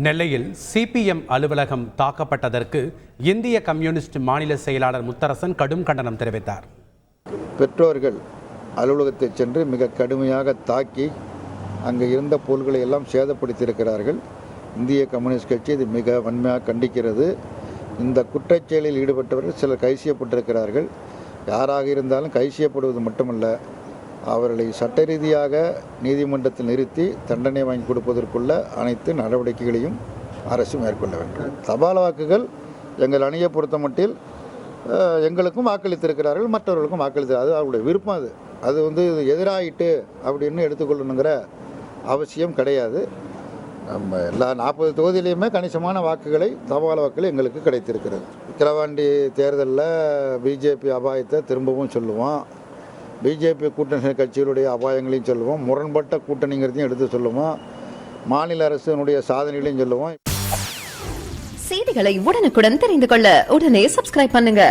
நெல்லையில் சிபிஎம் அலுவலகம் தாக்கப்பட்டதற்கு இந்திய கம்யூனிஸ்ட் மாநில செயலாளர் முத்தரசன் கடும் கண்டனம் தெரிவித்தார். பெற்றோர்கள் அலுவலகத்தை சென்று மிக கடுமையாக தாக்கி அங்கு இருந்த பொருட்களை எல்லாம் சேதப்படுத்தியிருக்கிறார்கள். இந்திய கம்யூனிஸ்ட் கட்சி இது மிக வன்மையாக கண்டிக்கிறது. இந்த குற்றச்செயலில் ஈடுபட்டவர்கள் சிலர் கைது செய்யப்பட்டிருக்கிறார்கள். யாராக இருந்தாலும் கைது செய்யப்படுவது மட்டுமல்ல, அவர்களை சட்ட ரீதியாக நீதிமன்றத்தில் நிறுத்தி தண்டனை வாங்கி கொடுப்பதற்குள்ள அனைத்து நடவடிக்கைகளையும் அரசு மேற்கொள்ள வேண்டும். தபால் வாக்குகள் எங்கள் அணியை பொறுத்த மட்டில் எங்களுக்கும் வாக்களித்திருக்கிறார்கள், மற்றவர்களுக்கும் வாக்களித்தார். அது அவருடைய விருப்பம். அது எதிராகிட்டு அப்படின்னு எடுத்துக்கொள்ளணுங்கிற அவசியம் கிடையாது. நம்ம எல்லா 40 தொகுதியிலையுமே கணிசமான வாக்குகளை தபால் வாக்குகள் எங்களுக்கு கிடைத்திருக்கிறது. விக்கிரவாண்டி தேர்தலில் பிஜேபி அபாயத்தை திரும்பவும் சொல்லுவோம். பிஜேபி கூட்டணி கட்சிகளுடைய அபாயங்களையும் சொல்லுவோம். முரண்பட்ட கூட்டணிங்கிறதையும் எடுத்து சொல்லுவோம். மாநில அரசினுடைய சாதனைகளையும் சொல்லுவோம். செய்திகளை உடனுக்குடன் தெரிந்து கொள்ள உடனே சப்ஸ்கிரைப் பண்ணுங்க.